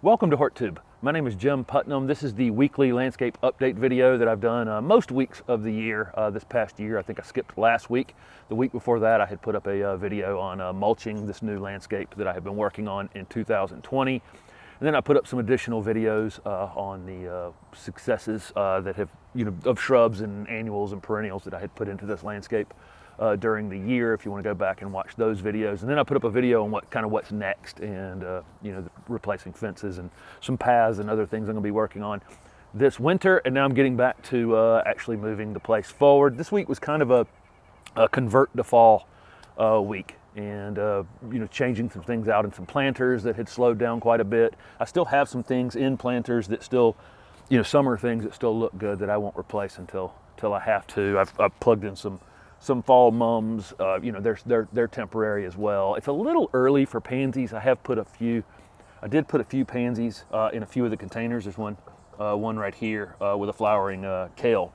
Welcome to HortTube. My name is Jim Putnam. This is the weekly landscape update video that I've done most weeks of the year. This past year, I think I skipped last week. The week before that, I had put up a video on mulching this new landscape that I have been working on in 2020. And then I put up some additional videos on the successes that have, of shrubs and annuals and perennials that I had put into this landscape during the year, if you want to go back and watch those videos. And then I put up a video on what's next, and replacing fences and some paths and other things I'm going to be working on this winter. And now I'm getting back to actually moving the place forward. This week was kind of a convert to fall week, and changing some things out in some planters that had slowed down quite a bit. I still have some things in planters that still, summer things that still look good that I won't replace until I have to. I've plugged in some fall mums. They're temporary as well. It's a little early for pansies. I did put a few pansies in a few of the containers. There's one right here with a flowering kale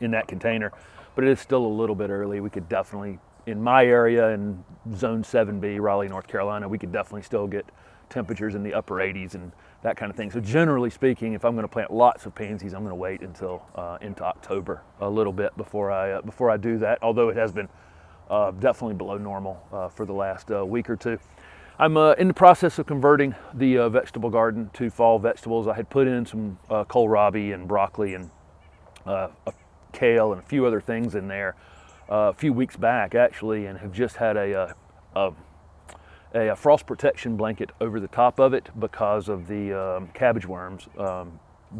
in that container, but it is still a little bit early. We could definitely, in my area in zone 7B, Raleigh, North Carolina, we could definitely still get temperatures in the upper 80s and that kind of thing. So generally speaking, if I'm going to plant lots of pansies, I'm going to wait until into October a little bit before I do that, although it has been definitely below normal for the last week or two. I'm in the process of converting the vegetable garden to fall vegetables. I had put in some kohlrabi and broccoli and kale and a few other things in there a few weeks back, actually, and have just had a frost protection blanket over the top of it because of the cabbage worms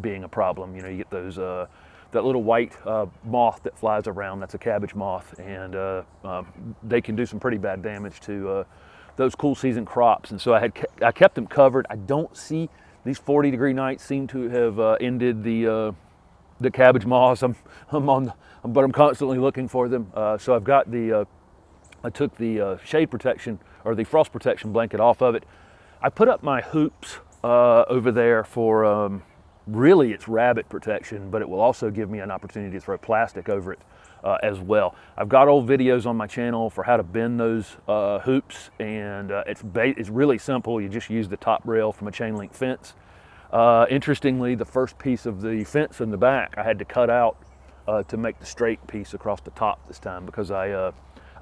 being a problem. You get those that little white moth that flies around. That's a cabbage moth, and they can do some pretty bad damage to those cool season crops. And so I kept them covered. I don't see these 40-degree nights seem to have ended the cabbage moths. But I'm constantly looking for them. So I've got I took the shade protection or the frost protection blanket off of it. I put up my hoops over there for really it's rabbit protection, but it will also give me an opportunity to throw plastic over it as well. I've got old videos on my channel for how to bend those hoops, and it's really simple. You just use the top rail from a chain link fence. Interestingly, the first piece of the fence in the back I had to cut out to make the straight piece across the top this time, because I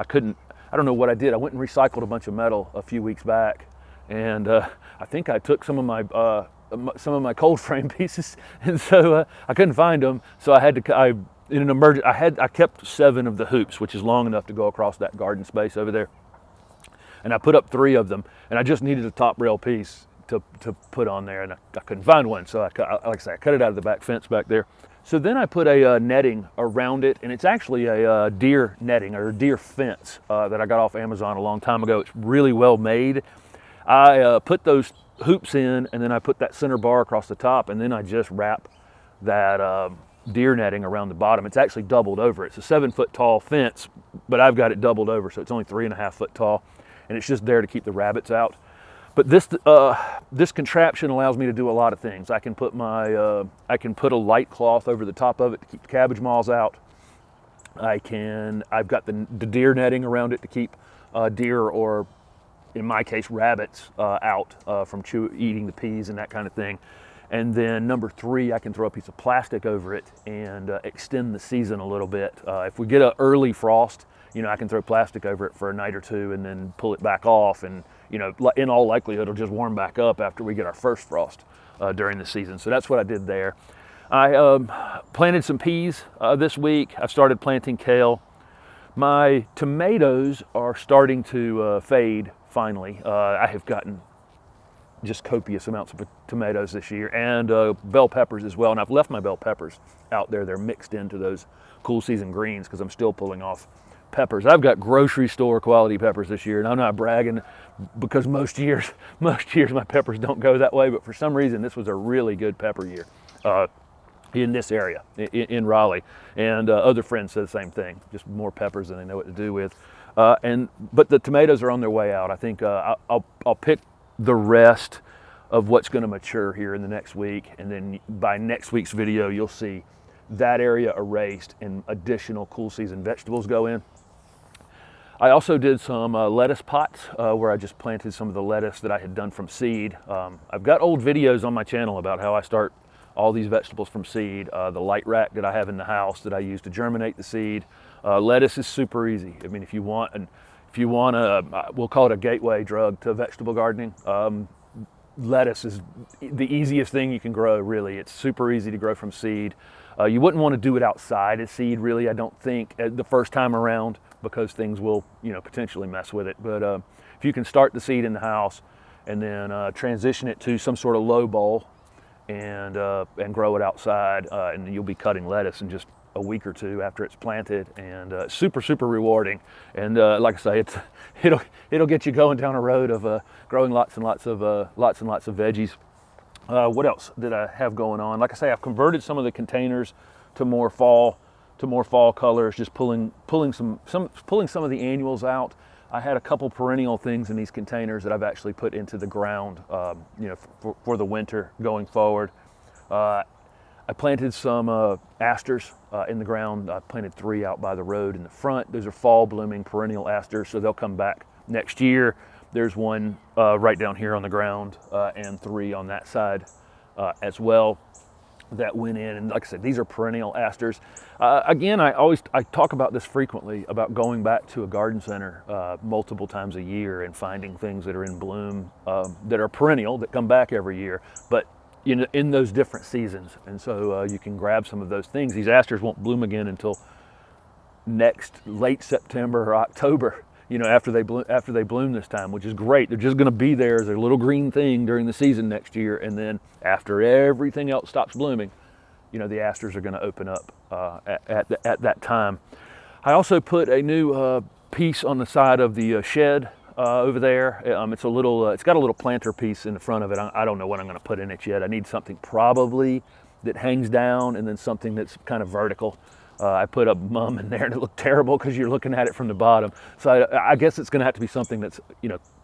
couldn't. I don't know what I did. I went and recycled a bunch of metal a few weeks back, and I think I took some of my cold frame pieces, and so I couldn't find them. So I had to. I kept 7 of the hoops, which is long enough to go across that garden space over there, and I put up 3 of them, and I just needed a top rail piece to put on there, and I couldn't find one. So I cut it out of the back fence back there. So then I put a netting around it, and it's actually a deer netting or a deer fence that I got off Amazon a long time ago. It's really well made. I put those hoops in, and then I put that center bar across the top, and then I just wrap that deer netting around the bottom. It's actually doubled over. It's a 7-foot tall fence, but I've got it doubled over, so it's only 3.5 foot tall, and it's just there to keep the rabbits out. But this contraption allows me to do a lot of things. I can put a light cloth over the top of it to keep the cabbage moths out. I've got the deer netting around it to keep deer, or in my case rabbits, out from eating the peas and that kind of thing. And then number 3, I can throw a piece of plastic over it and extend the season a little bit. If we get an early frost, I can throw plastic over it for a night or two and then pull it back off, and in all likelihood it'll just warm back up after we get our first frost during the season. So that's what I did there. I planted some peas this week. I've started planting kale. My tomatoes are starting to fade finally. I have gotten just copious amounts of tomatoes this year, and bell peppers as well. And I've left my bell peppers out there. They're mixed into those cool season greens because I'm still pulling off peppers. I've got grocery store quality peppers this year, and I'm not bragging, because most years my peppers don't go that way, but for some reason this was a really good pepper year in this area in Raleigh, and other friends said the same thing, just more peppers than they know what to do with. But the tomatoes are on their way out. I think I'll pick the rest of what's going to mature here in the next week, and then by next week's video you'll see that area erased and additional cool season vegetables go in. I also did some lettuce pots where I just planted some of the lettuce that I had done from seed. I've got old videos on my channel about how I start all these vegetables from seed. The light rack that I have in the house that I use to germinate the seed. Lettuce is super easy. I mean, if you want we'll call it a gateway drug to vegetable gardening. Lettuce is the easiest thing you can grow, really. It's super easy to grow from seed. You wouldn't want to do it outside as seed, really, I don't think, the first time around, because things will, potentially mess with it. But if you can start the seed in the house and then transition it to some sort of low bowl and grow it outside, and you'll be cutting lettuce in just a week or two after it's planted, and super rewarding. And like I say, it'll get you going down a road of growing lots and lots of veggies. What else did I have going on? Like I say, I've converted some of the containers to more fall colors, just pulling some of the annuals out. I had a couple perennial things in these containers that I've actually put into the ground, for the winter going forward. I planted some asters in the ground. I planted 3 out by the road in the front. Those are fall blooming perennial asters, so they'll come back next year. There's one right down here on the ground, and 3 on that side as well that went in. And like I said, these are perennial asters. Again, I talk about this frequently, about going back to a garden center multiple times a year and finding things that are in bloom that are perennial, that come back every year, but in those different seasons. And so you can grab some of those things. These asters won't bloom again until next late September or October, after they bloom this time, which is great. They're just going to be there as a little green thing during the season next year, and then after everything else stops blooming, the asters are going to open up at that time. I also put a new piece on the side of the shed over there. It's got a little planter piece in the front of it. I don't know what I'm going to put in it yet. I need something probably that hangs down, and then something that's kind of vertical. I put a mum in there and it looked terrible because you're looking at it from the bottom. So I guess it's going to have to be something that's,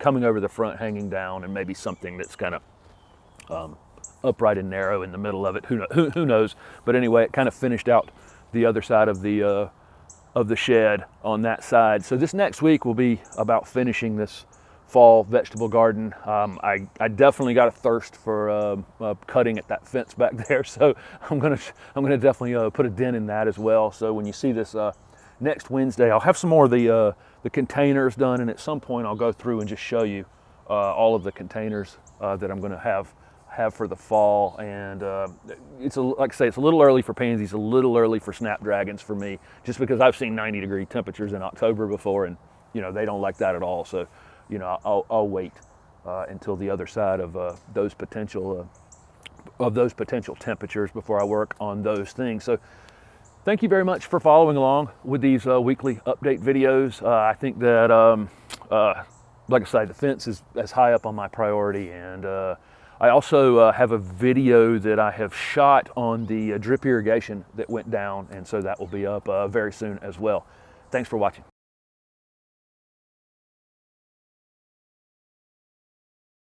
coming over the front, hanging down, and maybe something that's kind of upright and narrow in the middle of it. Who knows? But anyway, it kind of finished out the other side of the shed on that side. So this next week will be about finishing this fall vegetable garden. I definitely got a thirst for cutting at that fence back there, so I'm gonna definitely put a dent in that as well. So when you see this next Wednesday, I'll have some more of the containers done, and at some point I'll go through and just show you all of the containers that I'm going to have for the fall. And like I say, it's a little early for pansies, a little early for snapdragons for me, just because I've seen 90-degree temperatures in October before, and they don't like that at all. So I'll wait until the other side of those potential temperatures before I work on those things. So thank you very much for following along with these weekly update videos. I think that, like I say, the fence is as high up on my priority, and I also have a video that I have shot on the drip irrigation that went down, and so that will be up very soon as well. Thanks for watching.